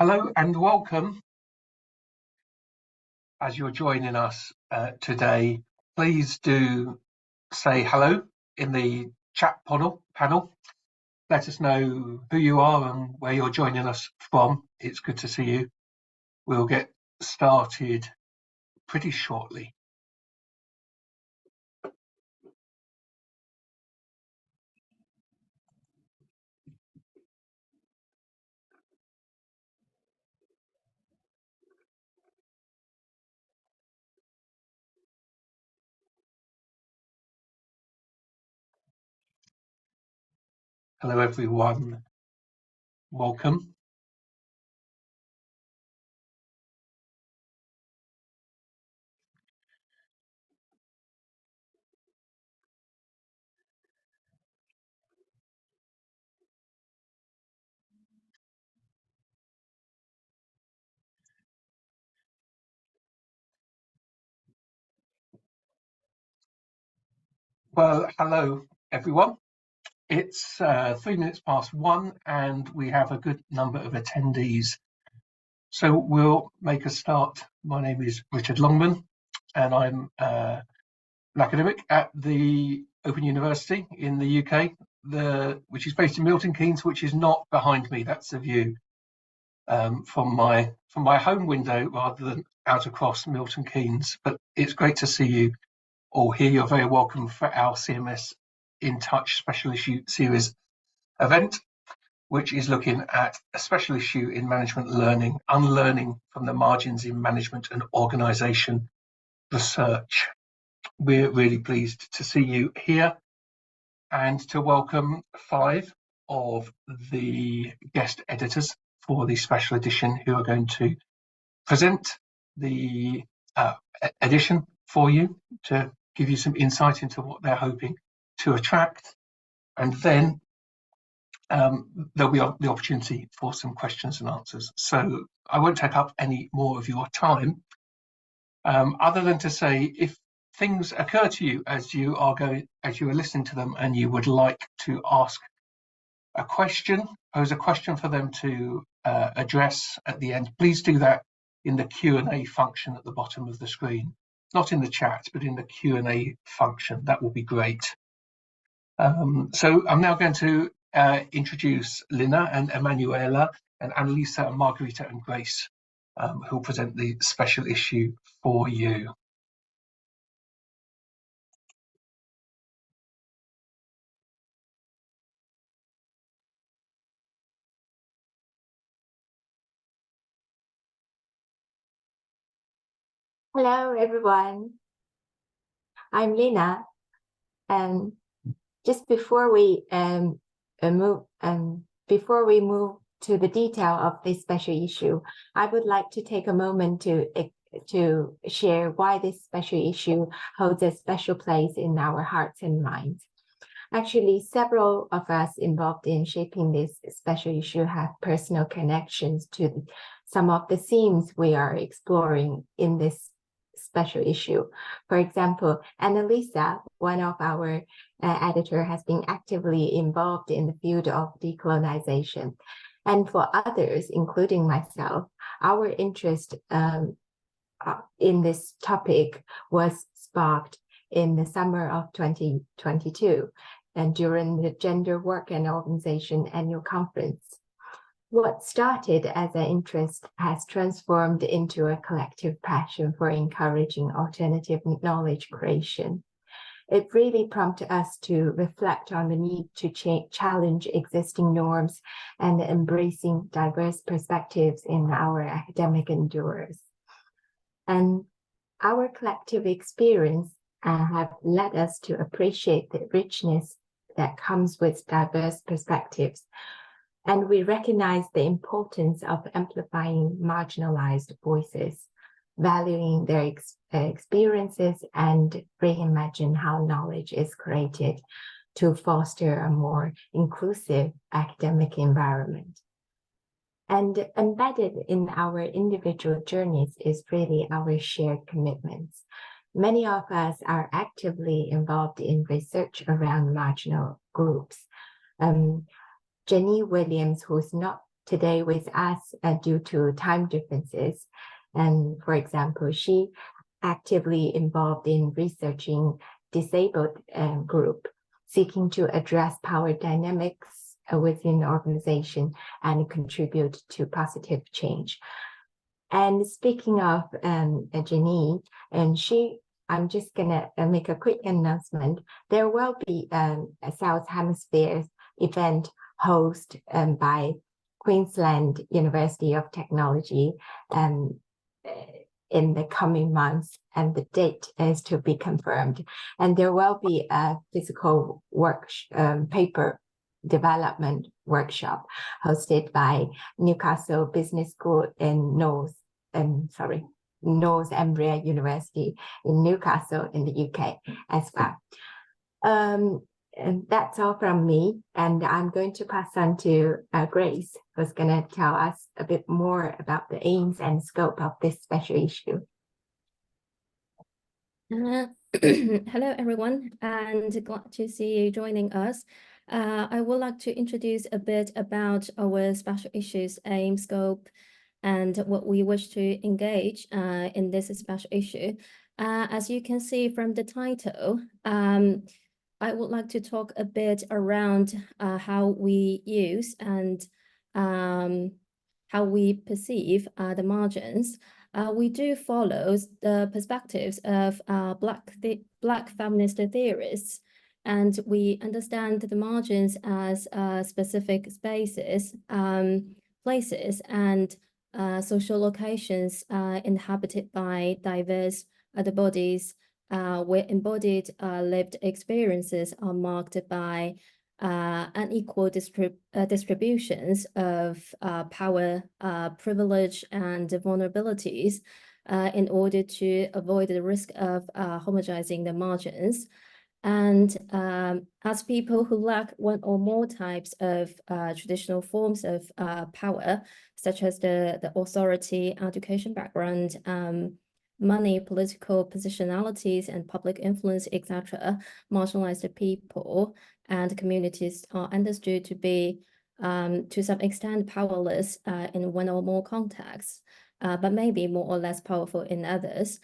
Hello and welcome. As you're joining us today, please do say hello in the chat panel. Let us know who you are and where you're joining us from. It's good to see you. We'll get started pretty shortly. Hello everyone, welcome. Well, hello everyone. It's 3 minutes past 1 and we have a good number of attendees. So we'll make a start. My name is Richard Longman and I'm an academic at the Open University in the UK, which is based in Milton Keynes, which is not behind me. That's a view from my home window rather than out across Milton Keynes. But it's great to see you all here. You're very welcome for our CMS InTouch special issue series event, which is looking at a special issue in management learning, unlearning from the margins in management and organisation research. We're really pleased to see you here and to welcome 5 of the guest editors for the special edition who are going to present the edition for you to give you some insight into what they're hoping to attract. And then there'll be the opportunity for some questions and answers. So I won't take up any more of your time, other than to say, if things occur to you as you are listening to them and you would like to ask a question, pose a question for them to address at the end, please do that in the Q&A function at the bottom of the screen. Not in the chat, but in the Q&A function. That will be great. So I'm now going to introduce Lina and Emanuela and Annalisa and Margarita and Grace, who will present the special issue for you. Hello, everyone. I'm Lina, and just before we move to the detail of this special issue, I would like to take a moment to share why this special issue holds a special place in our hearts and minds. Actually, several of us involved in shaping this special issue have personal connections to some of the themes we are exploring in this special issue. For example, Annalisa, one of our editor, has been actively involved in the field of decolonization. And for others, including myself, our interest in this topic was sparked in the summer of 2022 and during the Gender Work and Organization Annual Conference. What started as an interest has transformed into a collective passion for encouraging alternative knowledge creation. It really prompted us to reflect on the need to challenge existing norms and embracing diverse perspectives in our academic endeavors. And our collective experience have led us to appreciate the richness that comes with diverse perspectives. And we recognize the importance of amplifying marginalized voices, valuing their experiences, and reimagine how knowledge is created to foster a more inclusive academic environment. And embedded in our individual journeys is really our shared commitments. Many of us are actively involved in research around marginal groups. Jenny Williams, who's not today with us due to time differences. And for example, she actively involved in researching disabled group, seeking to address power dynamics within the organization and contribute to positive change. And speaking of Jenny, and I'm just gonna make a quick announcement. There will be a South Hemisphere event hosted by Queensland University of Technology in the coming months, and the date is to be confirmed. And there will be a physical paper development workshop hosted by Newcastle Business School in North Cumbria University in Newcastle in the UK as well. And that's all from me. And I'm going to pass on to Grace, who's going to tell us a bit more about the aims and scope of this special issue. Hello, everyone, and glad to see you joining us. I would like to introduce a bit about our special issues, aim, scope, and what we wish to engage in this special issue. As you can see from the title, I would like to talk a bit around how we use and how we perceive the margins. We do follow the perspectives of Black feminist theorists, and we understand the margins as specific spaces, places, and social locations inhabited by diverse other bodies, where embodied lived experiences are marked by unequal distributions of power, privilege, and vulnerabilities in order to avoid the risk of homogenizing the margins. And as people who lack one or more types of traditional forms of power, such as the authority, education background, money, political positionalities, and public influence, etc., marginalized people and communities are understood to be, to some extent, powerless in one or more contexts, but maybe more or less powerful in others.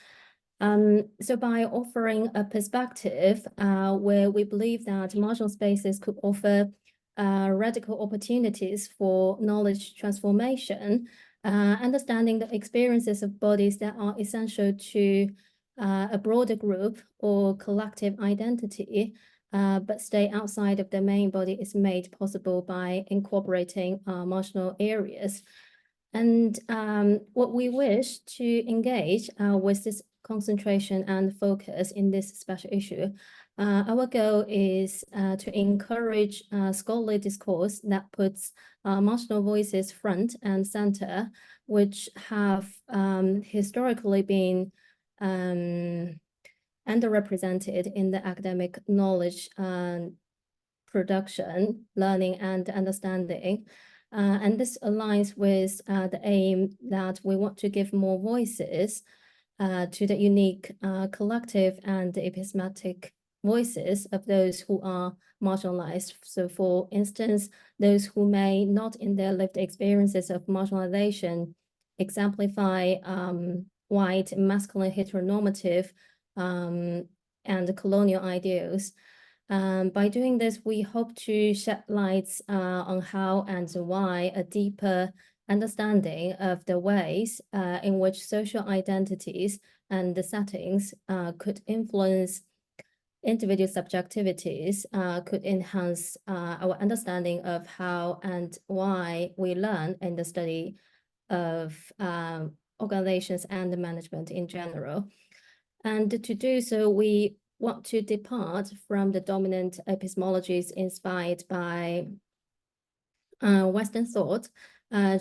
So by offering a perspective where we believe that marginal spaces could offer radical opportunities for knowledge transformation, understanding the experiences of bodies that are essential to a broader group or collective identity, but stay outside of the main body, is made possible by incorporating marginal areas. And what we wish to engage with this concentration and focus in this special issue, our goal is to encourage scholarly discourse that puts marginal voices front and center, which have historically been underrepresented in the academic knowledge production, learning, and understanding. And this aligns with the aim that we want to give more voices to the unique collective and epistemic voices of those who are marginalized. So for instance, those who may not in their lived experiences of marginalization exemplify white, masculine, heteronormative, and colonial ideals. By doing this, we hope to shed lights on how and why a deeper understanding of the ways in which social identities and the settings could influence individual subjectivities, could enhance our understanding of how and why we learn in the study of organizations and management in general. And to do so, we want to depart from the dominant epistemologies inspired by Western thought,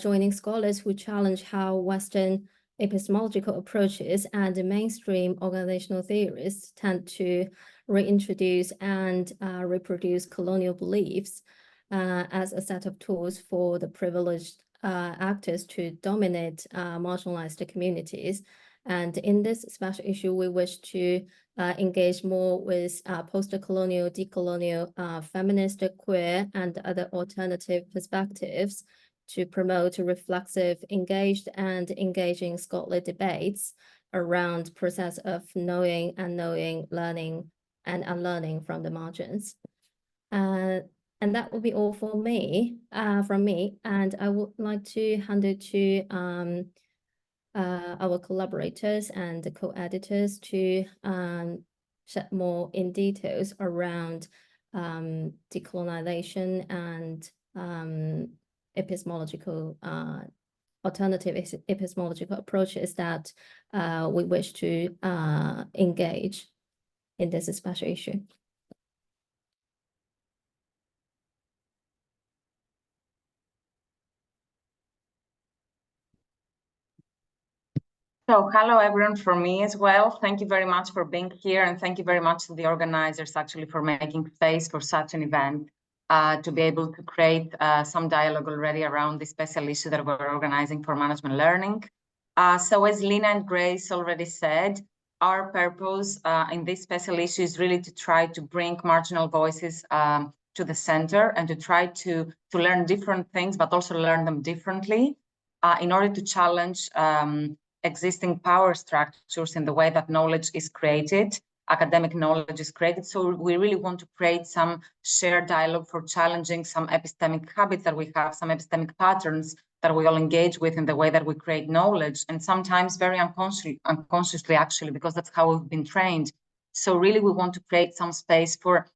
joining scholars who challenge how Western epistemological approaches and mainstream organizational theories tend to reintroduce and reproduce colonial beliefs as a set of tools for the privileged actors to dominate marginalized communities. And in this special issue, we wish to engage more with post-colonial, decolonial, feminist, queer, and other alternative perspectives to promote reflexive, engaged and engaging scholarly debates around process of knowing, unknowing, learning and unlearning from the margins. And that will be all for me, from me. And I would like to hand it to our collaborators and the co-editors to shed more in details around decolonization and epistemological alternative epistemological approaches that we wish to engage in this special issue. So hello everyone from me as well. Thank you very much for being here, and thank you very much to the organizers actually for making space for such an event to be able to create some dialogue already around this special issue that we're organizing for management learning. So as Lina and Grace already said, our purpose in this special issue is really to try to bring marginal voices to the center and to try to learn different things, but also learn them differently in order to challenge existing power structures in the way that knowledge is created, academic knowledge is created. So we really want to create some shared dialogue for challenging some epistemic habits that we have, some epistemic patterns that we all engage with in the way that we create knowledge, and sometimes very unconsciously actually, because that's how we've been trained. So really we want to create some space for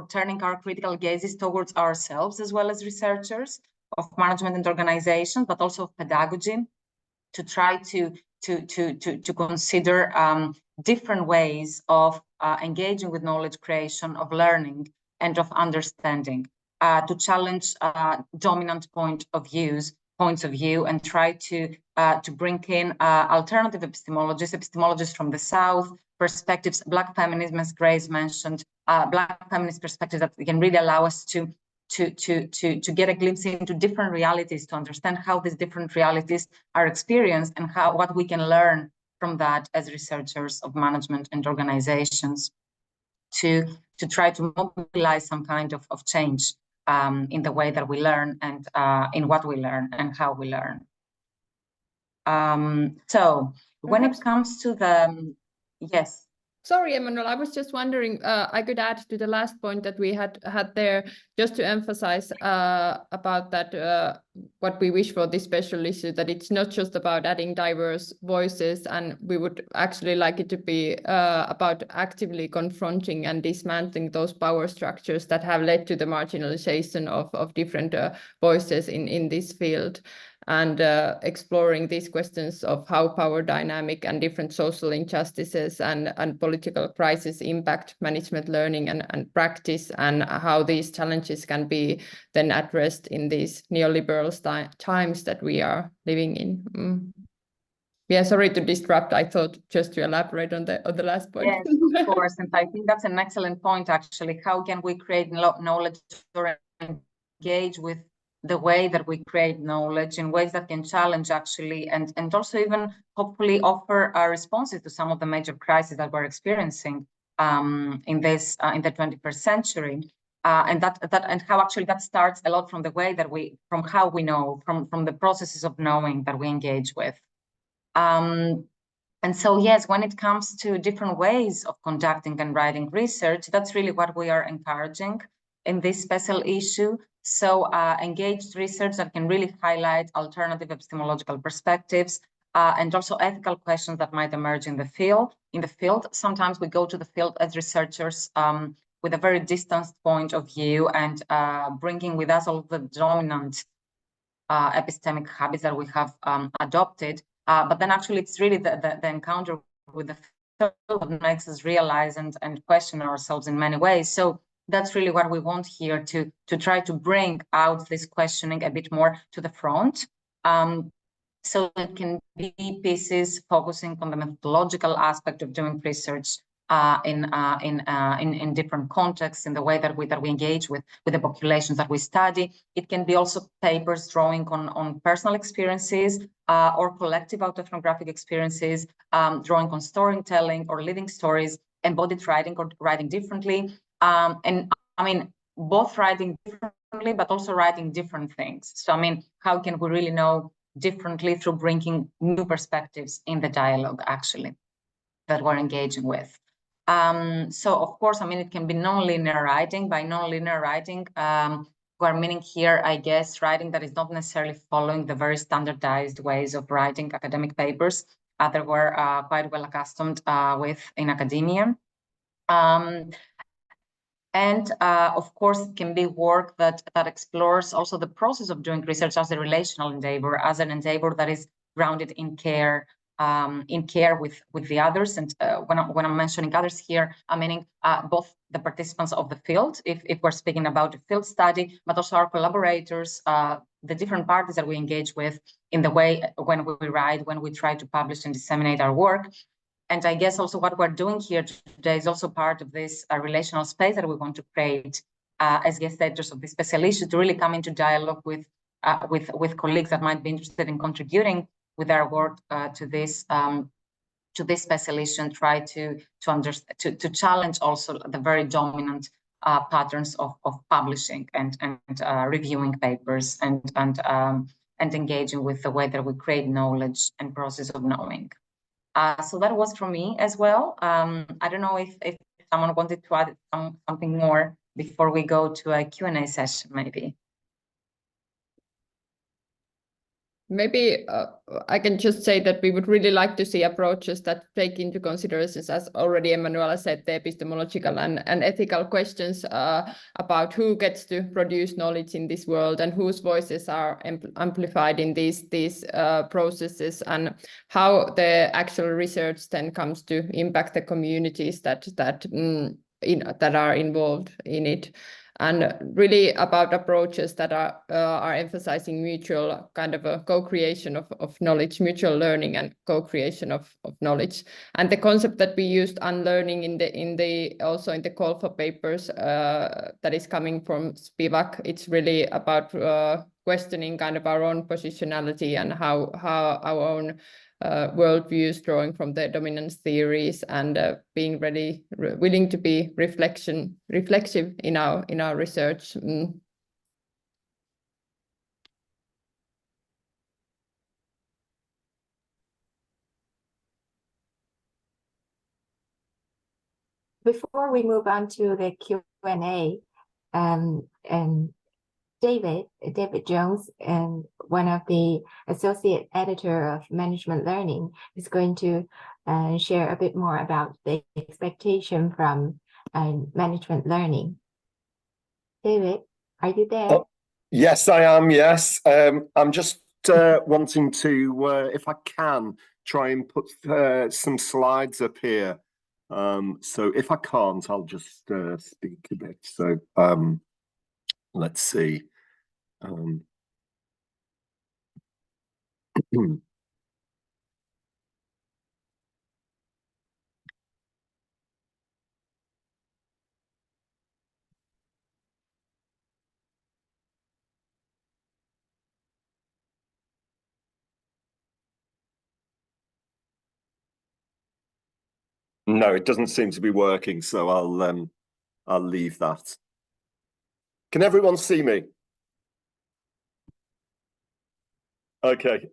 turning our critical gazes towards ourselves as well as researchers of management and organization, but also of pedagogy, to try to consider different ways of engaging with knowledge creation, of learning, and of understanding, to challenge dominant points of view, and try to bring in alternative epistemologists from the South, perspectives, Black feminism, as Grace mentioned, Black feminist perspectives that can really allow us to get a glimpse into different realities, to understand how these different realities are experienced and what we can learn from that as researchers of management and organizations, to try to mobilize some kind of change in the way that we learn and in what we learn and how we learn. So when it comes to the, yes. Sorry, Emmanuel, I was just wondering, I could add to the last point that we had there, just to emphasize about that, what we wish for this special issue, that it's not just about adding diverse voices, and we would actually like it to be about actively confronting and dismantling those power structures that have led to the marginalization of different voices in this field. And exploring these questions of how power dynamic and different social injustices and political crises impact management learning and practice, and how these challenges can be then addressed in these neoliberal times that we are living in. Yeah, sorry to disrupt. I thought just to elaborate on the last point. Yes, of course, and I think that's an excellent point actually. How can we create knowledge or engage with the way that we create knowledge in ways that can challenge actually, and also even hopefully offer responses to some of the major crises that we're experiencing in the 21st century, and how actually that starts a lot from the way that from how we know, from the processes of knowing that we engage with. And so yes, when it comes to different ways of conducting and writing research, that's really what we are encouraging in this special issue. So engaged research that can really highlight alternative epistemological perspectives and also ethical questions that might emerge in the field. Sometimes we go to the field as researchers with a very distanced point of view and bringing with us all the dominant epistemic habits that we have adopted. But then actually it's really the encounter with the field that makes us realize and question ourselves in many ways. So that's really what we want here, to try to bring out this questioning a bit more to the front. So it can be pieces focusing on the methodological aspect of doing research in different contexts, in the way that we engage with the populations that we study. It can be also papers drawing on personal experiences or collective autoethnographic experiences, drawing on storytelling or living stories, embodied writing or writing differently. And I mean, both writing differently, but also writing different things. So, I mean, how can we really know differently through bringing new perspectives in the dialogue, actually, that we're engaging with? So, of course, I mean, it can be non-linear writing. By non-linear writing, we're meaning here, I guess, writing that is not necessarily following the very standardized ways of writing academic papers that we're quite well accustomed with in academia. And of course, it can be work that explores also the process of doing research as a relational endeavor, as an endeavor that is grounded in care with the others. And when I'm mentioning others here, I'm meaning both the participants of the field, if we're speaking about a field study, but also our collaborators, the different parties that we engage with in the way when we write, when we try to publish and disseminate our work. And I guess also what we're doing here today is also part of this relational space that we want to create as guest editors of this special issue, to really come into dialogue with colleagues that might be interested in contributing with their work to this special issue, and try to challenge also the very dominant patterns of publishing and reviewing papers and engaging with the way that we create knowledge and process of knowing. So that was from me as well. I don't know if someone wanted to add something more before we go to a Q&A session, maybe. Maybe I can just say that we would really like to see approaches that take into consideration, as already Emanuela said, the epistemological and ethical questions about who gets to produce knowledge in this world and whose voices are amplified in these processes, and how the actual research then comes to impact the communities that are involved in it. And really about approaches that are emphasizing mutual kind of a co-creation of knowledge, mutual learning and co-creation of knowledge. And the concept that we used, unlearning, also in the call for papers that is coming from Spivak, it's really about questioning kind of our own positionality and how our own worldviews, drawing from the dominance theories, and being willing to be reflexive in our research. Before we move on to the Q&A, and David Jones, and one of the associate editor of Management Learning, is going to share a bit more about the expectation from Management Learning. David, are you there? Oh, yes, I am. Yes, I'm just wanting to, if I can, try and put some slides up here. So if I can't, I'll just speak a bit. So let's see. No, it doesn't seem to be working, so I'll leave that. Can everyone see me? Okay.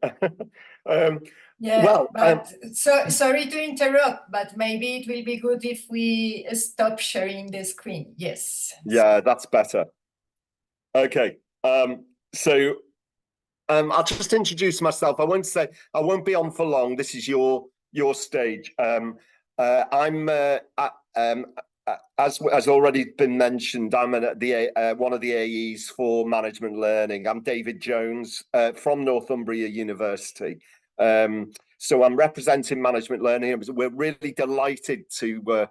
Yeah, well, but so sorry to interrupt, but maybe it will be good if we stop sharing the screen. Yes. Yeah, that's better. Okay. So I'll just introduce myself. I won't be on for long. This is your stage. I'm as already been mentioned, I'm one of the AEs for Management Learning. I'm David Jones from Northumbria University. So I'm representing Management Learning. We're really delighted to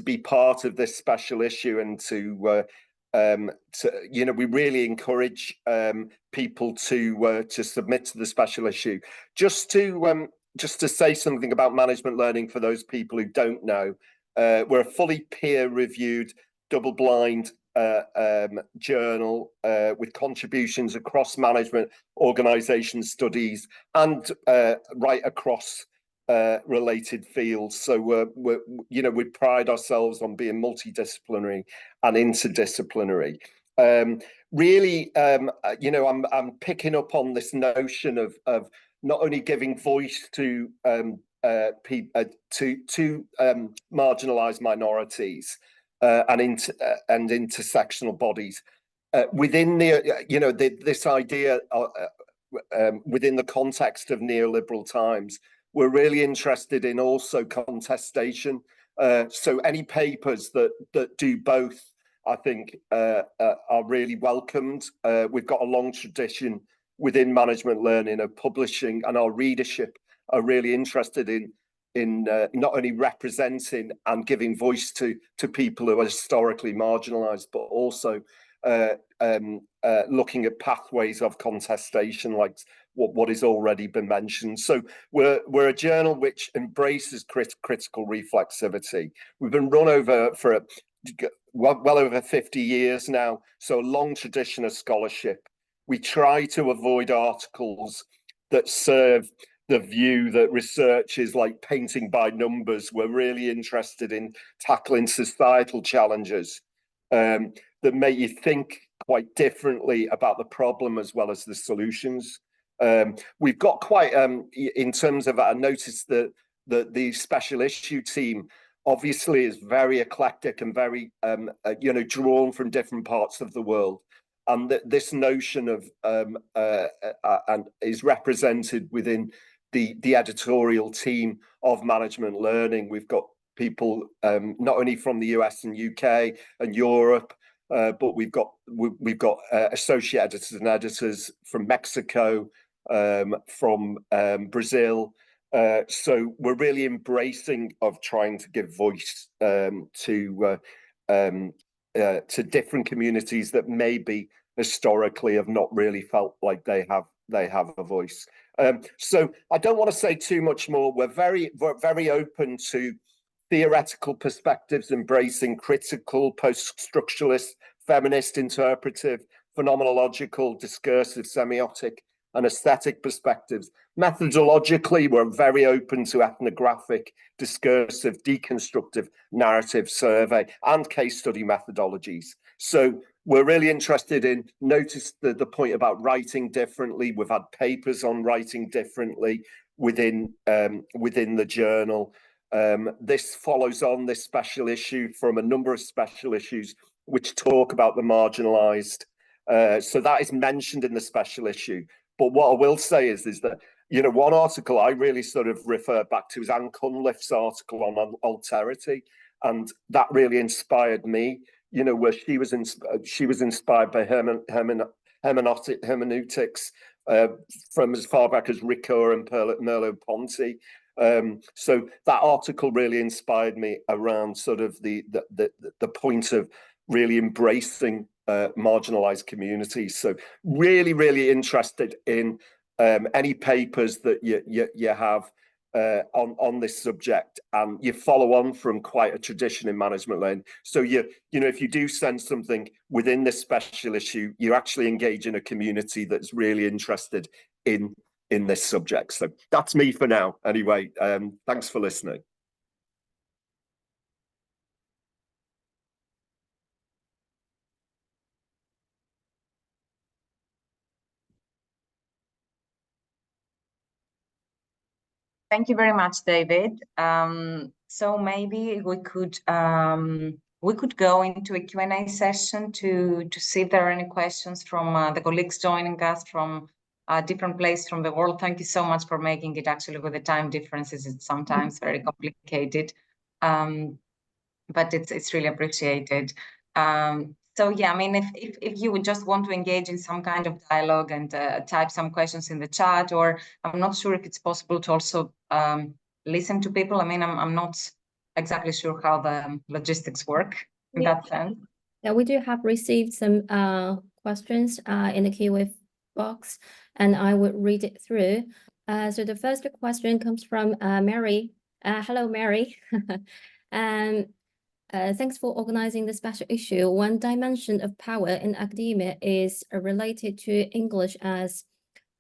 be part of this special issue, and to we really encourage people to submit to the special issue. Just to say something about Management Learning for those people who don't know. We're a fully peer-reviewed, double-blind journal with contributions across management, organisation studies, and right across related fields. So we pride ourselves on being multidisciplinary and interdisciplinary. Really, I'm picking up on this notion of not only giving voice to marginalized minorities and intersectional bodies within this idea within the context of neoliberal times. We're really interested in also contestation. So any papers that do both, I think, are really welcomed. We've got a long tradition within management learning of publishing, and our readership are really interested in not only representing and giving voice to people who are historically marginalized, but also looking at pathways of contestation, like what has already been mentioned. So we're a journal which embraces critical reflexivity. We've been run over for well over 50 years now, so a long tradition of scholarship. We try to avoid articles that serve the view that research is like painting by numbers. We're really interested in tackling societal challenges that make you think quite differently about the problem as well as the solutions. We've got quite, in terms of, I noticed that the special issue team obviously is very eclectic and very, drawn from different parts of the world. And this notion of, and is represented within the editorial team of management learning. We've got people not only from the US and UK and Europe, but we've got associate editors and editors from Mexico, from Brazil. So we're really embracing of trying to give voice to different communities that maybe historically have not really felt like they have a voice. So I don't want to say too much more. We're very open to theoretical perspectives, embracing critical, post-structuralist, feminist, interpretive, phenomenological, discursive, semiotic, and aesthetic perspectives. Methodologically, we're very open to ethnographic, discursive, deconstructive, narrative, survey, and case study methodologies. So we're really interested in, notice the point about writing differently. We've had papers on writing differently within the journal. This follows on this special issue from a number of special issues which talk about the marginalized. So that is mentioned in the special issue. But what I will say is that, one article I really sort of refer back to is Anne Cunliffe's article on alterity. And that really inspired me, where she was inspired by hermeneutics from as far back as Ricoeur and Merleau-Ponty. So that article really inspired me around sort of the point of really embracing marginalized communities. So really, really interested in any papers that you have on this subject, and you follow on from quite a tradition in management learning. So if you do send something within this special issue, you actually engage in a community that's really interested in this subject. So that's me for now. Anyway, thanks for listening. Thank you very much, David. So maybe we could go into a Q&A session to see if there are any questions from the colleagues joining us from different places from the world. Thank you so much for making it. Actually, with the time differences, it's sometimes very complicated, but it's really appreciated. So yeah, I mean, if you would just want to engage in some kind of dialogue and type some questions in the chat, or I'm not sure if it's possible to also listen to people. I mean, I'm not exactly sure how the logistics work in that sense. Yeah, we do have received some questions in the Q&A box, and I will read it through. So the first question comes from Mary. Hello, Mary. Thanks for organizing the special issue. One dimension of power in academia is related to English as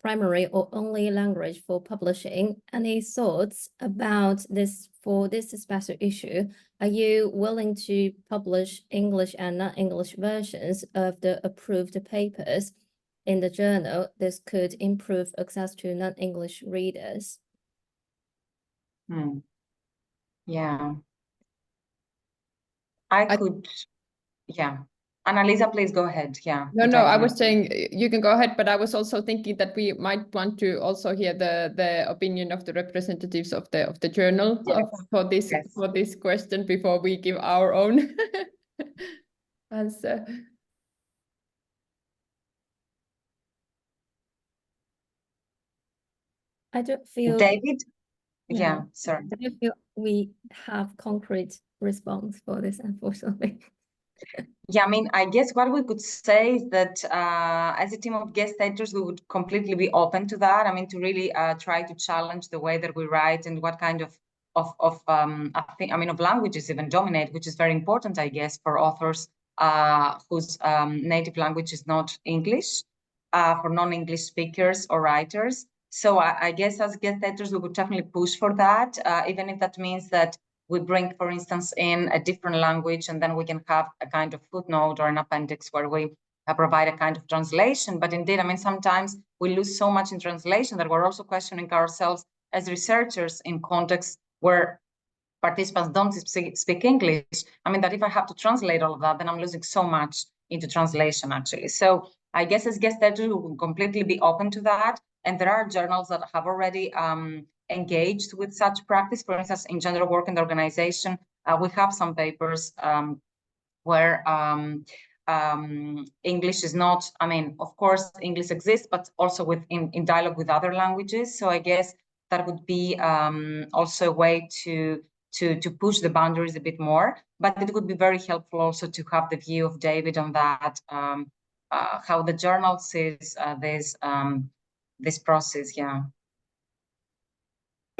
primary or only language for publishing. Any thoughts about this for this special issue? Are you willing to publish English and non-English versions of the approved papers in the journal? This could improve access to non-English readers. Yeah, I could, yeah. Annalisa, please go ahead. Yeah. No, I was saying you can go ahead, but I was also thinking that we might want to also hear the opinion of the representatives of the journal for this question before we give our own answer. I don't feel David. Yeah, sorry. I don't feel we have concrete response for this, unfortunately. Yeah, I mean, I guess what we could say is that as a team of guest editors, we would completely be open to that. I mean, to really try to challenge the way that we write and what kind of languages even dominate, which is very important, I guess, for authors whose native language is not English, for non-English speakers or writers. So I guess as guest editors, we would definitely push for that, even if that means that we bring, for instance, in a different language, and then we can have a kind of footnote or an appendix where we provide a kind of translation. But indeed, I mean, sometimes we lose so much in translation that we're also questioning ourselves as researchers in contexts where participants don't speak English. I mean, that if I have to translate all of that, then I'm losing so much into translation, actually. So I guess as guest editors, we will completely be open to that. And there are journals that have already engaged with such practice. For instance, in Gender Work and Organization, we have some papers where English is not, I mean, of course, English exists, but also in dialogue with other languages. So I guess that would be also a way to push the boundaries a bit more. But it would be very helpful also to have the view of David on that, how the journal sees this process. Yeah.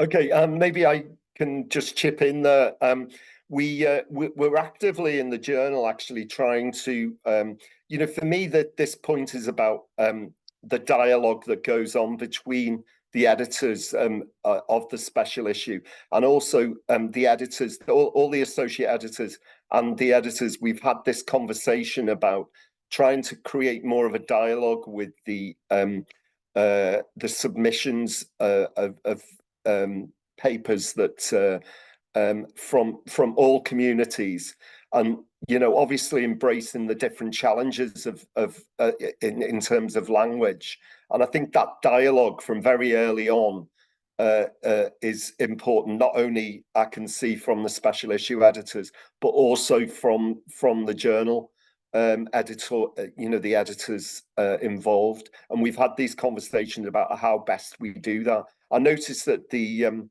Okay, maybe I can just chip in there. We're actively in the journal actually trying to, for me, that this point is about the dialogue that goes on between the editors of the special issue, and also the editors, all the associate editors and the editors. We've had this conversation about trying to create more of a dialogue with the submissions of papers that from all communities, and obviously embracing the different challenges of in terms of language. And I think that dialogue from very early on is important. Not only I can see from the special issue editors, but also from the journal editor, the editors involved. And we've had these conversations about how best we do that. I noticed that the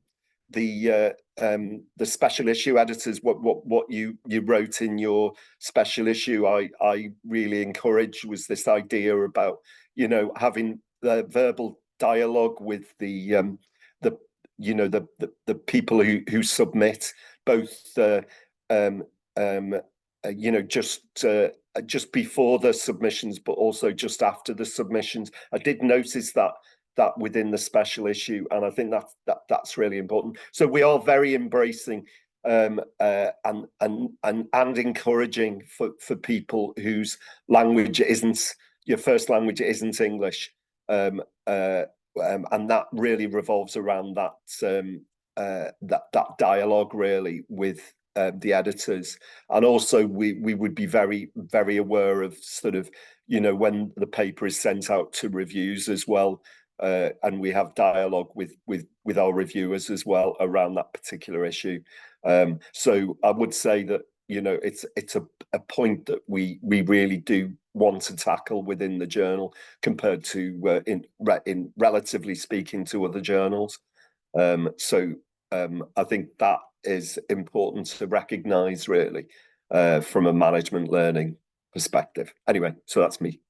special issue editors, what you wrote in your special issue, I really encouraged, was this idea about having the verbal dialogue with the people who submit, both just before the submissions, but also just after the submissions. I did notice that within the special issue, and I think that's really important. So we are very embracing and encouraging for people whose language isn't your first language, isn't English, and that really revolves around that dialogue really with the editors. And also we would be very, very aware of sort of when the paper is sent out to reviews as well. And we have dialogue with our reviewers as well around that particular issue. So I would say that it's a point that we really do want to tackle within the journal compared to in relatively speaking to other journals. So I think that is important to recognise really from a management learning perspective. Anyway, so that's me.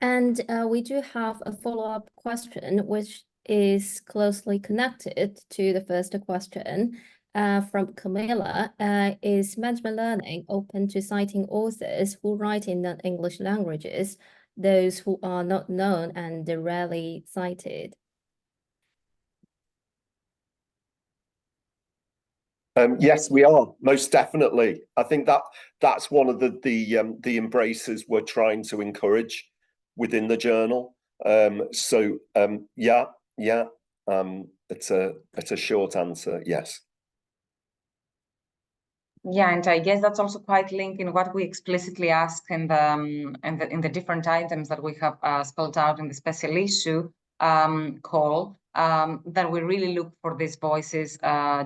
And we do have a follow-up question, which is closely connected to the first question. from Camilla, is management learning open to citing authors who write in non-English languages, those who are not known and rarely cited? Yes, we are, most definitely. I think that's one of the embraces we're trying to encourage within the journal. Yeah, it's a short answer, yes. Yeah, and I guess that's also quite linked in what we explicitly ask in the different items that we have spelled out in the special issue call. That we really look for these voices,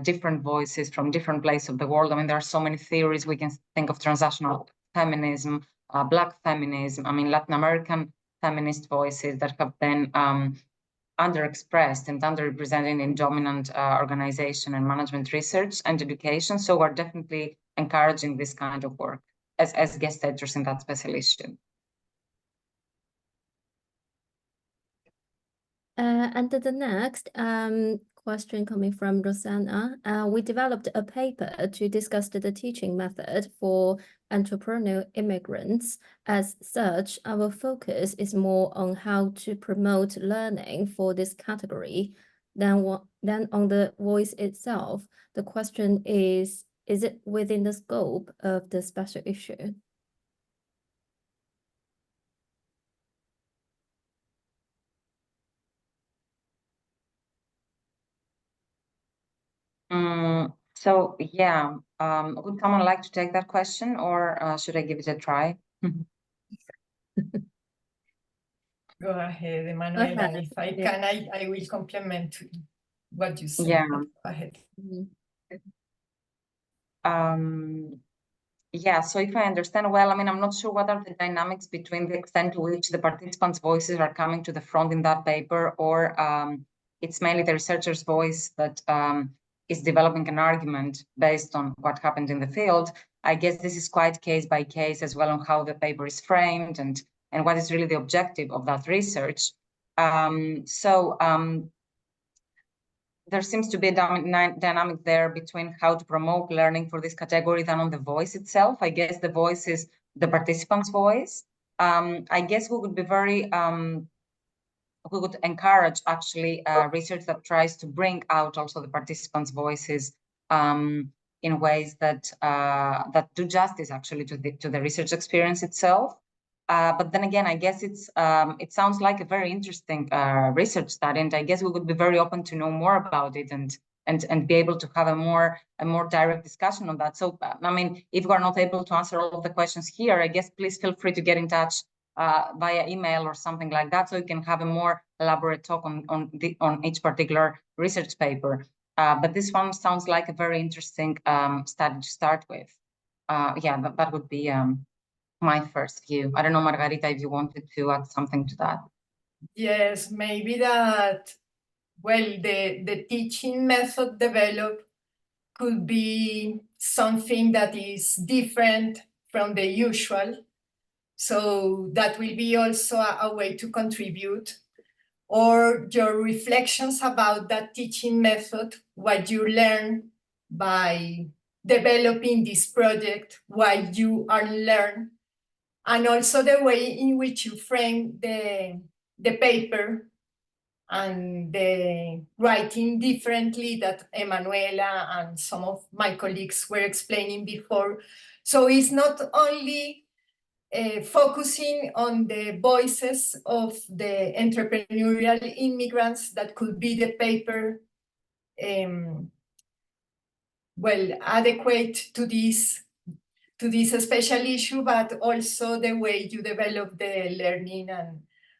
different voices from different places of the world. I mean, there are so many theories. We can think of transnational feminism, Black feminism, I mean, Latin American feminist voices that have been underexpressed and underrepresented in dominant organization and management research and education. So we're definitely encouraging this kind of work as guest editors in that special issue. And the next question coming from Rosanna. We developed a paper to discuss the teaching method for entrepreneurial immigrants. As such, our focus is more on how to promote learning for this category than on the voice itself. The question is it within the scope of the special issue? So yeah, would someone like to take that question, or should I give it a try? Go ahead, Emanuela. If I can, I will complement what you said. Yeah. Go ahead. Yeah, so if I understand well, I mean, I'm not sure what are the dynamics between the extent to which the participants' voices are coming to the front in that paper, or it's mainly the researcher's voice that is developing an argument based on what happened in the field. I guess this is quite case by case as well on how the paper is framed and what is really the objective of that research. There seems to be a dynamic there between how to promote learning for this category than on the voice itself. I guess the voice is the participant's voice. I guess we would be very, we would encourage actually research that tries to bring out also the participants' voices in ways that that do justice actually to the research experience itself. But then again, I guess it sounds like a very interesting research study, and I guess we would be very open to know more about it and be able to have a more direct discussion on that. So, I mean, if we are not able to answer all of the questions here, I guess please feel free to get in touch via email or something like that, so you can have a more elaborate talk on each particular research paper. But this one sounds like a very interesting study to start with. Yeah, that would be my first view. I don't know, Margarita, if you wanted to add something to that. Yes, maybe that, well, the teaching method developed could be something that is different from the usual. So that will be also a way to contribute. Or your reflections about that teaching method, what you learn by developing this project, what you learn, and also the way in which you frame the paper and the writing differently that Emanuela and some of my colleagues were explaining before. So it's not only focusing on the voices of the entrepreneurial immigrants that could be the paper well adequate to this special issue, but also the way you develop the learning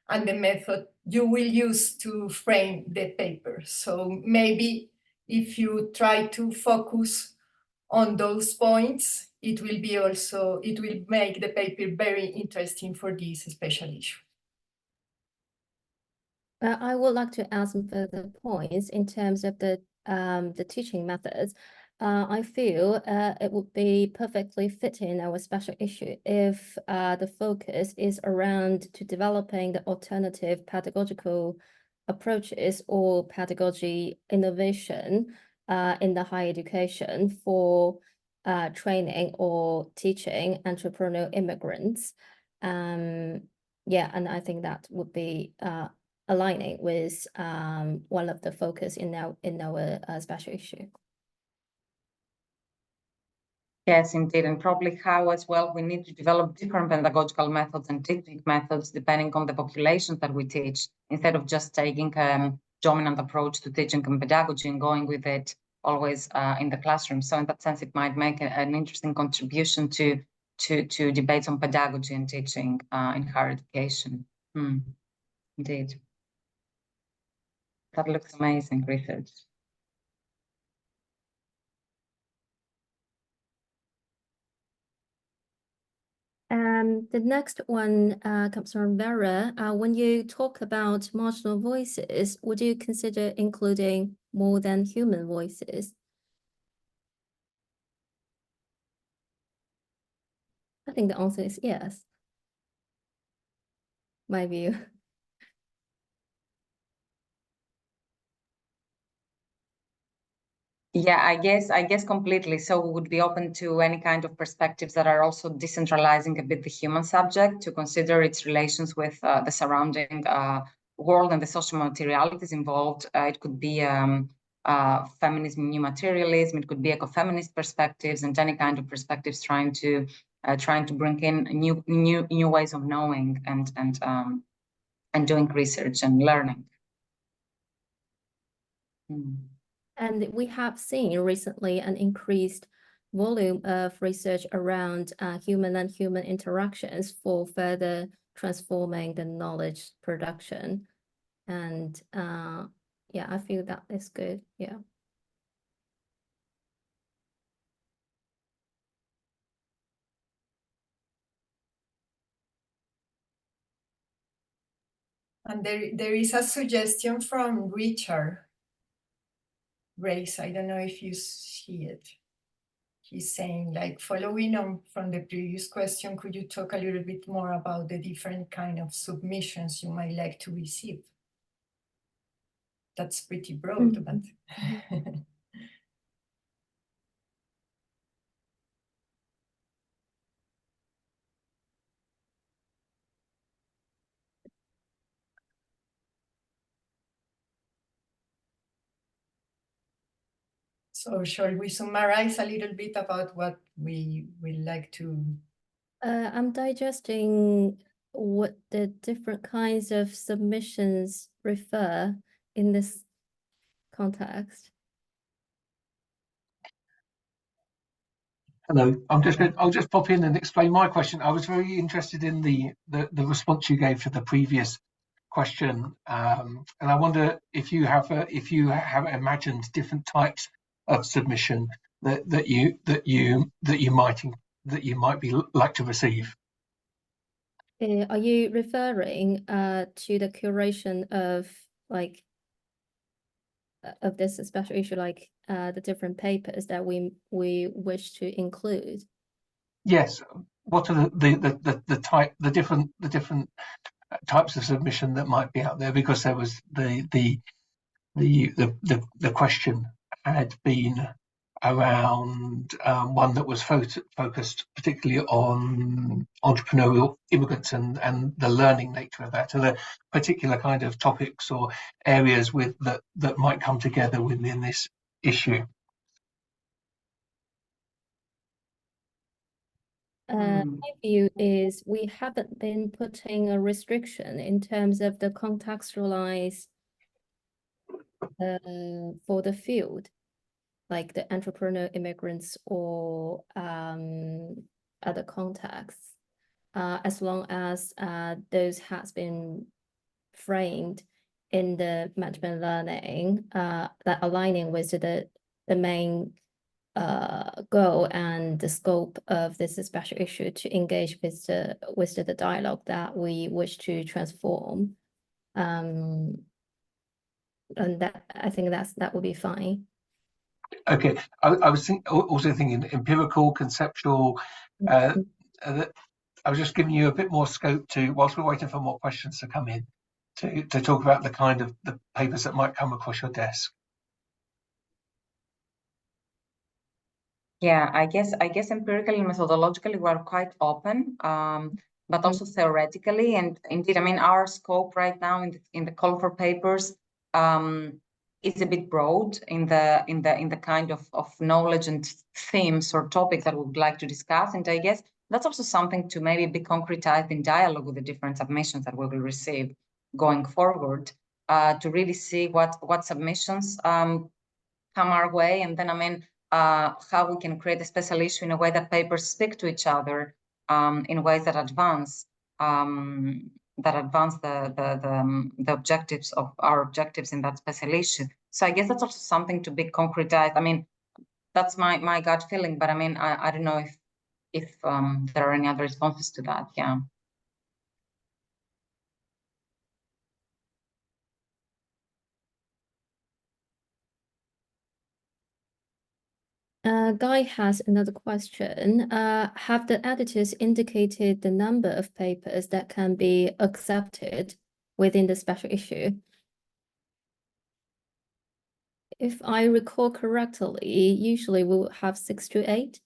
and the method you will use to frame the paper. So maybe if you try to focus on those points, it will make the paper very interesting for this special issue. I would like to add some further points in terms of the teaching methods. I feel it would be perfectly fitting our special issue if the focus is around to developing the alternative pedagogical approaches or pedagogy innovation in the higher education for training or teaching entrepreneurial immigrants. Yeah, and I think that would be aligning with one of the focus in our special issue. Yes, indeed, and probably how as well we need to develop different pedagogical methods and teaching methods depending on the populations that we teach, instead of just taking a dominant approach to teaching and pedagogy and going with it always in the classroom. So in that sense, it might make an interesting contribution to debates on pedagogy and teaching in higher education. Indeed. That looks amazing, research. The next one comes from Vera. When you talk about marginal voices, would you consider including more than human voices? I think the answer is yes. My view. Yeah, I guess completely. So we would be open to any kind of perspectives that are also decentralizing a bit the human subject, to consider its relations with the surrounding world and the social materialities involved. It could be feminism, new materialism. It could be ecofeminist perspectives, and any kind of perspectives trying to bring in new ways of knowing and doing research and learning. And we have seen recently an increased volume of research around human and human interactions for further transforming the knowledge production. And yeah, I feel that is good. Yeah. And there is a suggestion from Richard Race. I don't know if you see it. He's saying, like, following on from the previous question, could you talk a little bit more about the different kind of submissions you might like to receive? That's pretty broad, but so shall we summarize a little bit about what we would like to? I'm digesting what the different kinds of submissions refer in this context. Hello, I'll just pop in and explain my question. I was very interested in the response you gave to the previous question, and I wonder if you have imagined different types of submission that you might be like to receive. Are you referring to the curation of like of this special issue, like the different papers that we wish to include? Yes. What are the different types of submission that might be out there? Because there was the question had been around one that was focused particularly on entrepreneurial immigrants and the learning nature of that, and the particular kind of topics or areas that might come together within this issue. My view is we haven't been putting a restriction in terms of the contextualize for the field, like the entrepreneur immigrants or other contexts, as long as those has been framed in the management learning that aligning with the main goal and the scope of this special issue to engage with the dialogue that we wish to transform. And that I think that would be fine. Okay, I was also thinking empirical, conceptual. I was just giving you a bit more scope to, whilst we're waiting for more questions to come in, to talk about the kind of the papers that might come across your desk. Yeah, I guess empirically and methodologically we are quite open, but also theoretically. And indeed, I mean, our scope right now in the call for papers is a bit broad in the kind of knowledge and themes or topics that we would like to discuss. And I guess that's also something to maybe be concretized in dialogue with the different submissions that we will receive going forward, to really see what submissions come our way, and then I mean how we can create a special issue in a way that papers speak to each other in ways that advance the objectives of our objectives in that special issue. So I guess that's also something to be concretized. I mean, that's my gut feeling, but I mean, I don't know if there are any other responses to that. Yeah. Guy has another question. Have the editors indicated the number of papers that can be accepted within the special issue? If I recall correctly, usually we will have 6 to 8.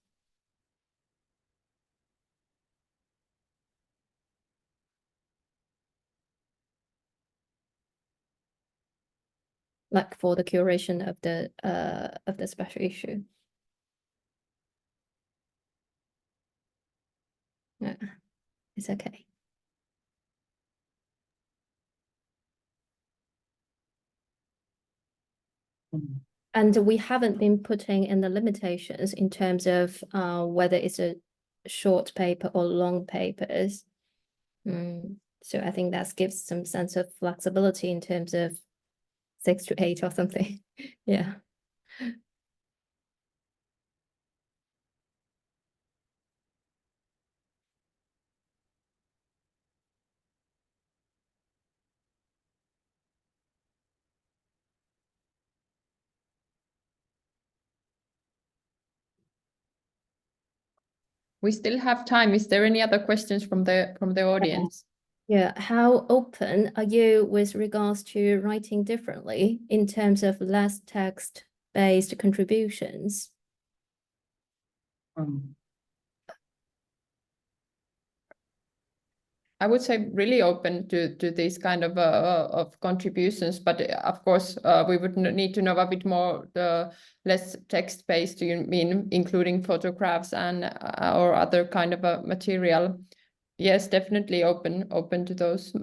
Like for the curation of the special issue. Yeah, it's okay. And we haven't been putting in the limitations in terms of whether it's a short paper or long papers. So I think that gives some sense of flexibility in terms of 6 to 8 or something. Yeah. We still have time. Is there any other questions from the audience? Yeah, how open are you with regards to writing differently in terms of less text-based contributions? I would say really open to these kind of contributions, but of course we would need to know a bit more the less text-based. Do you mean including photographs and or other kind of a material? Yes, definitely open to those.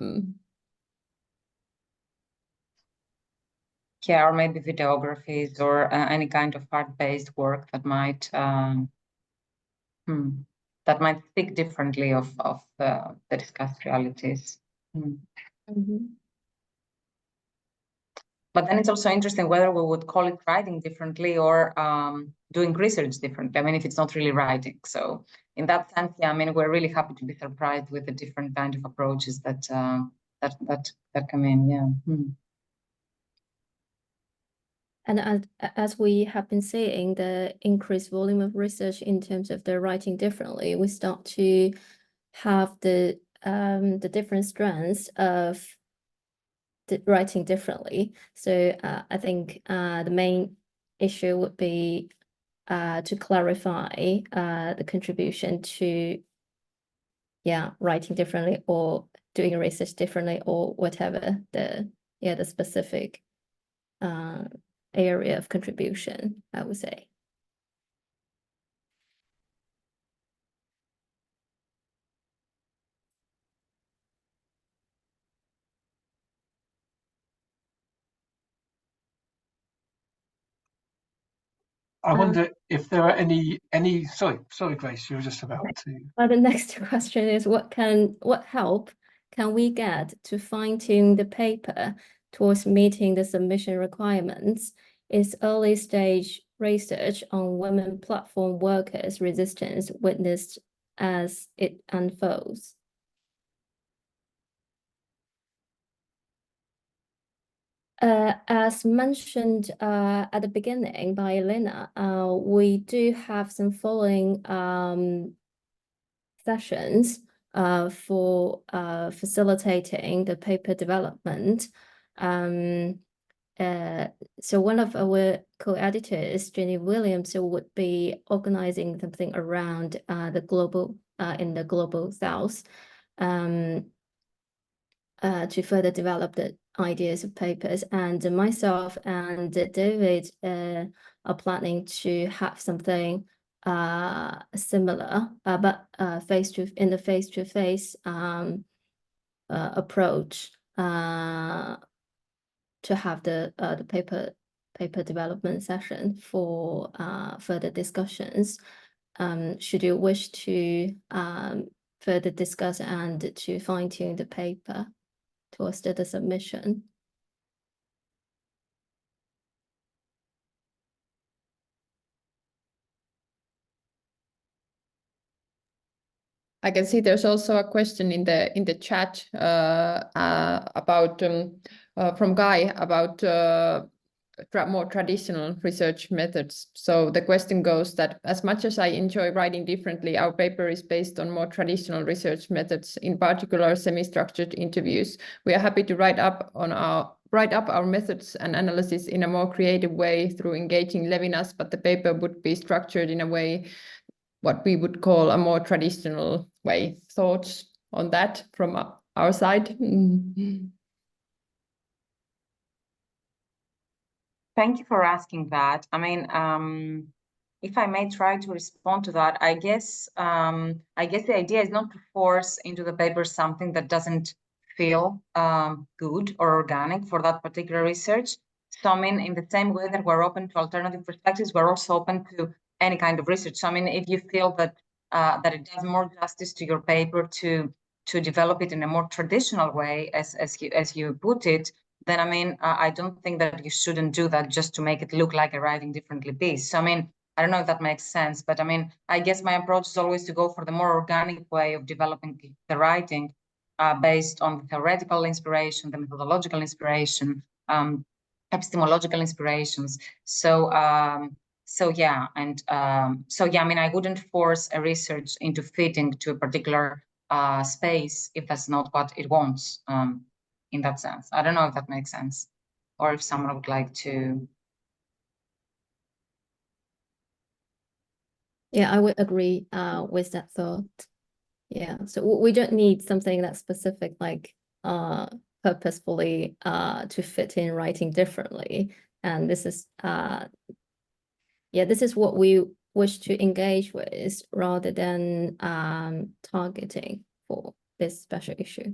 Yeah, or maybe videographies or any kind of art-based work that might speak differently of the discussed realities. But then it's also interesting whether we would call it writing differently or doing research differently. I mean, if it's not really writing. So in that sense, yeah, I mean, we're really happy to be surprised with the different kind of approaches that come in. Yeah. And as we have been seeing, the increased volume of research in terms of the writing differently, we start to have the different strands of the writing differently. So I think the main issue would be to clarify the contribution to writing differently or doing research differently or whatever the specific area of contribution, I would say. I wonder if there are any. Sorry, Grace, you were just about to. Well, the next question is what help can we get to fine-tune the paper towards meeting the submission requirements? Is early stage research on women platform workers' resistance witnessed as it unfolds? As mentioned at the beginning by Elena, we do have some following sessions for facilitating the paper development. so one of our co-editors, Jenny Williams, would be organizing something around the global in the global South to further develop the ideas of papers. And myself and David are planning to have something similar, but in the face-to-face approach to have the paper development session for further discussions. Should you wish to further discuss and to fine-tune the paper towards the submission. I can see there's also a question in the chat about from Guy about more traditional research methods. So the question goes that as much as I enjoy writing differently, our paper is based on more traditional research methods, in particular semi-structured interviews. We are happy to write up our methods and analysis in a more creative way through engaging Levinas, but the paper would be structured in a way what we would call a more traditional way. Thoughts on that from our side? Thank you for asking that. I mean, if I may try to respond to that, I guess the idea is not to force into the paper something that doesn't feel good or organic for that particular research. So I mean, in the same way that we're open to alternative perspectives, we're also open to any kind of research. So I mean, if you feel that that it does more justice to your paper to develop it in a more traditional way, as you put it, then I mean, I don't think that you shouldn't do that just to make it look like a writing differently piece. So I mean, I don't know if that makes sense, but I mean, I guess my approach is always to go for the more organic way of developing the writing based on the theoretical inspiration, the methodological inspiration, epistemological inspirations. So yeah, I mean, I wouldn't force a research into fitting to a particular space if that's not what it wants. In that sense, I don't know if that makes sense, or if someone would like to. Yeah, I would agree with that thought. Yeah, so we don't need something that's specific, like purposefully to fit in writing differently. And this is this is what we wish to engage with rather than targeting for this special issue.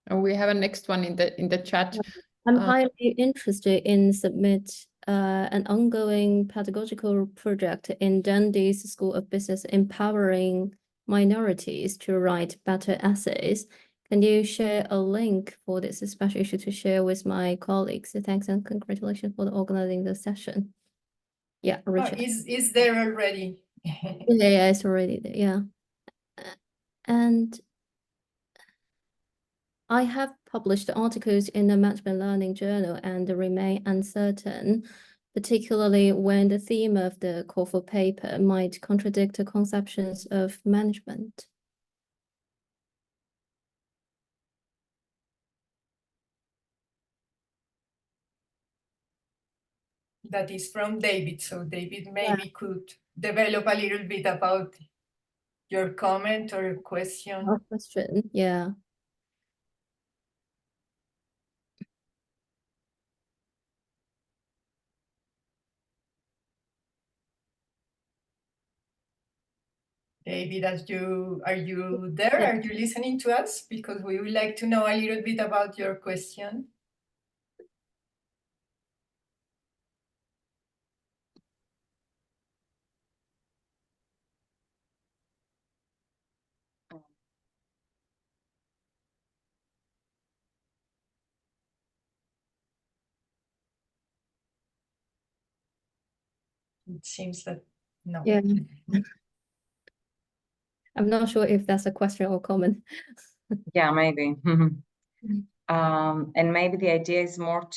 And we have a next one in the chat. I'm highly interested in submit an ongoing pedagogical project in Dundee's School of Business empowering minorities to write better essays. Can you share a link for this special issue to share with my colleagues? Thanks and congratulations for organizing the session. Yeah, Richard. Oh, is there already? Yeah, it's already there. Yeah. And I have published articles in the Management Learning Journal and remain uncertain, particularly when the theme of the call for paper might contradict the conceptions of management. That is from David. So David maybe could develop a little bit about your comment or question. Our question, yeah. David, are you there? Yeah. Are you listening to us? Because we would like to know a little bit about your question. It seems that no. Yeah. I'm not sure if that's a question or comment. Yeah, maybe. And maybe the idea is more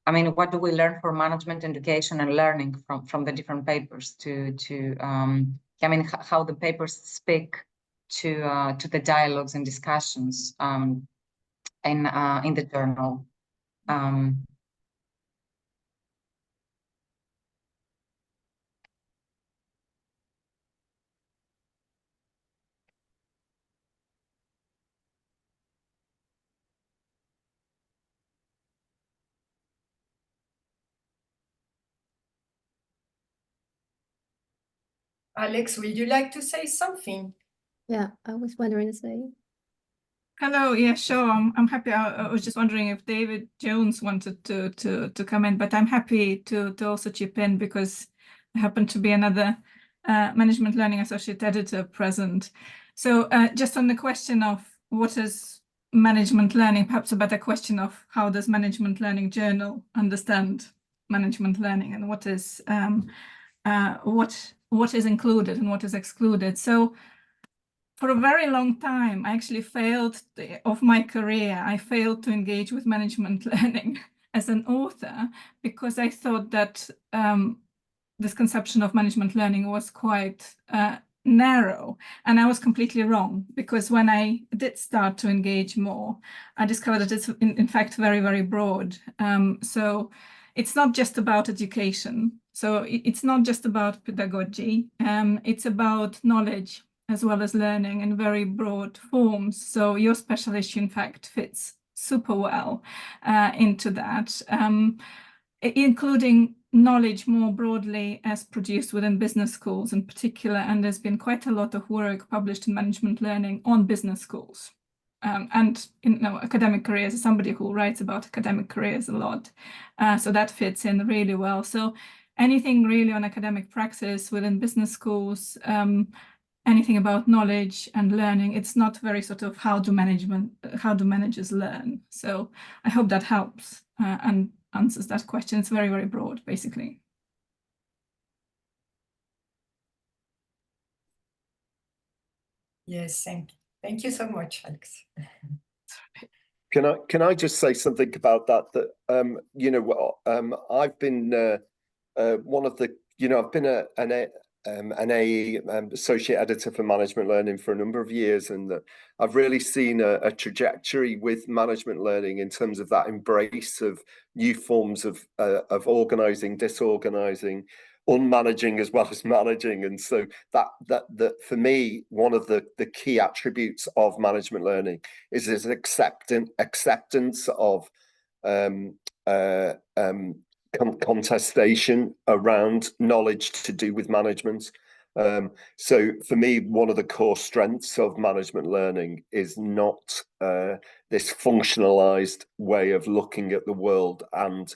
I mean, what do we learn for management education and learning from the different papers I mean, how the papers speak to the dialogues and discussions in the journal. Alex, would you like to say something? Yeah, I was wondering the same. Hello, yeah, sure. I'm happy. I was just wondering if David Jones wanted to come in, but I'm happy to also chip in because I happen to be another Management Learning Associate Editor present. So just on the question of what is management learning, perhaps a better question of how does Management Learning Journal understand management learning and what is included and what is excluded. So for a very long time, I actually failed of my career. I failed to engage with management learning as an author because I thought that this conception of management learning was quite narrow. And I was completely wrong because when I did start to engage more, I discovered that it's in fact very, very broad. So it's not just about education. So it's not just about pedagogy. It's about knowledge as well as learning in very broad forms. So your special issue, in fact, fits super well into that, including knowledge more broadly as produced within business schools in particular. And there's been quite a lot of work published in management learning on business schools. And academic careers, as somebody who writes about academic careers a lot. So that fits in really well. So anything really on academic praxis within business schools, anything about knowledge and learning, it's not very sort of how do managers learn. So I hope that helps and answers that question. It's very, very broad, basically. Yes, thank you so much, Alex. Can I just say something about that? That you know, I've been one of the, you know, I've been an AE associate editor for management learning for a number of years, and I've really seen a trajectory with management learning in terms of that embrace of new forms of organizing, disorganizing, unmanaging as well as managing. And so that for me, one of the key attributes of management learning is this acceptance of contestation around knowledge to do with management. So for me, one of the core strengths of management learning is not this functionalized way of looking at the world and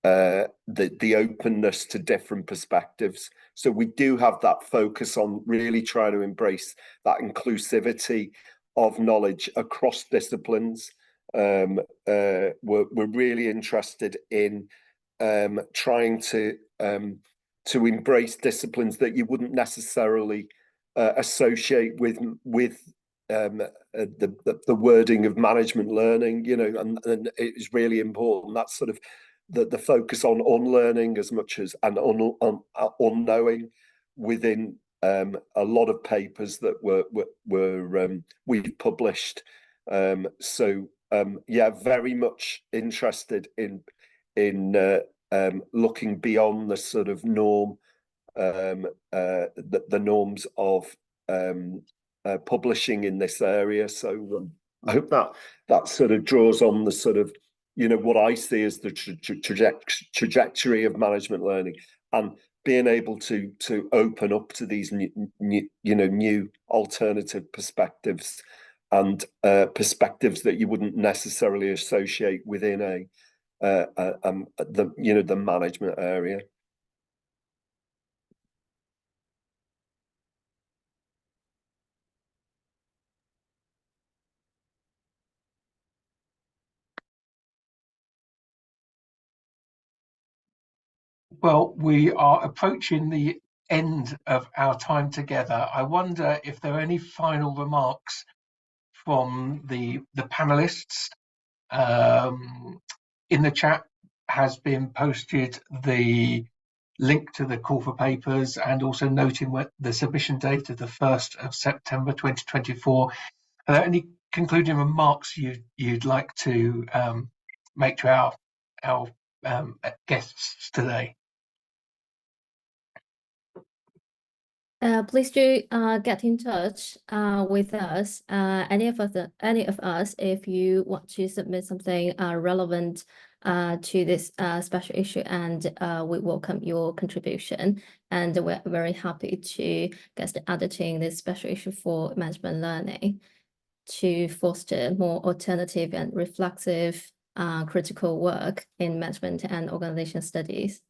the openness to different perspectives. So we do have that focus on really trying to embrace that inclusivity of knowledge across disciplines. We're really interested in trying to embrace disciplines that you wouldn't necessarily associate with the wording of management learning, you know, and it is really important. That's sort of the focus on unlearning as much as and unknowing within a lot of papers that we've published. So yeah, very much interested in looking beyond the sort of norm, the norms of publishing in this area. So I hope that sort of draws on the sort of, you know, what I see as the trajectory of management learning, and being able to open up to these new alternative perspectives and perspectives that you wouldn't necessarily associate within the management area. Well, we are approaching the end of our time together. I wonder if there are any final remarks from the panelists In the chat has been posted the link to the call for papers, and also noting what the submission date of the 1st of September 2024. Are there any concluding remarks you'd like to make to our guests today? Please do get in touch with us, any of us, if you want to submit something relevant to this special issue, and we welcome your contribution. And we're very happy to get editing this special issue for management learning to foster more alternative and reflexive critical work in management and organization studies.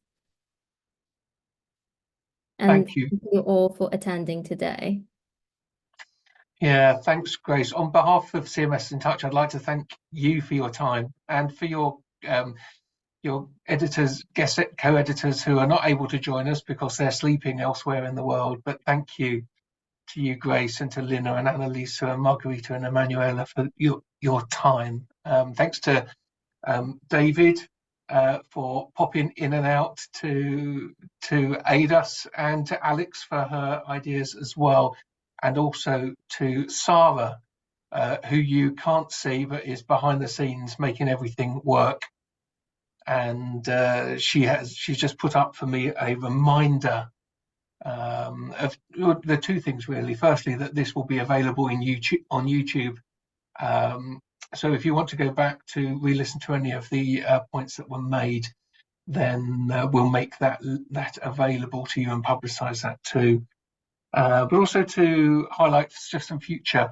And Thank you. thank you all for attending today. Yeah, thanks, Grace. On behalf of CMS InTouch, I'd like to thank you for your time, and for your editors, guest co-editors who are not able to join us because they're sleeping elsewhere in the world. But thank you to you, Grace, and to Lina and Annalisa and Margarita and Emanuela for your time. Thanks to David for popping in and out to aid us, and to Alex for her ideas as well, and also to Sarah, who you can't see but is behind the scenes making everything work. And she's just put up for me a reminder of the two things really. Firstly, that this will be available on YouTube. So if you want to go back to re-listen to any of the points that were made, then we'll make that available to you and publicize that too. But also to highlight just some future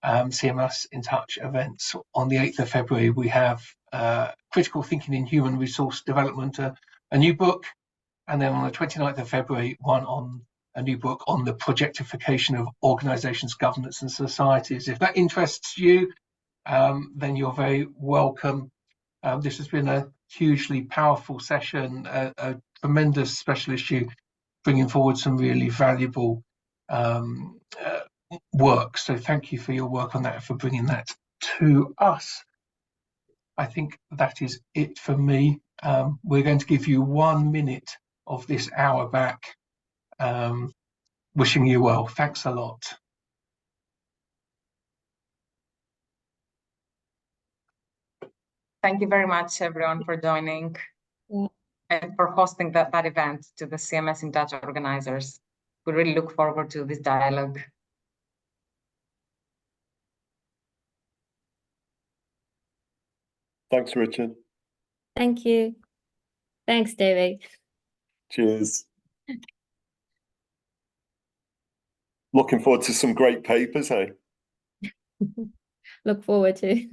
CMS InTouch events. On the 8th of February, we have Critical Thinking in Human Resource Development, a new book. And then on the 29th of February, one on a new book on the projectification of organizations, governance and societies. If that interests you, then you're very welcome. This has been a hugely powerful session, a tremendous special issue, bringing forward some really valuable work. So thank you for your work on that, for bringing that to us. I think that is it for me. We're going to give you 1 minute of this hour back. Wishing you well. Thanks a lot. Thank you very much, everyone, for joining. Yeah. And for hosting that event, to the CMS InTouch organizers. We really look forward to this dialogue. Thanks, Richard. Thank you. Thanks, David. Cheers. Looking forward to some great papers, hey? Look forward to.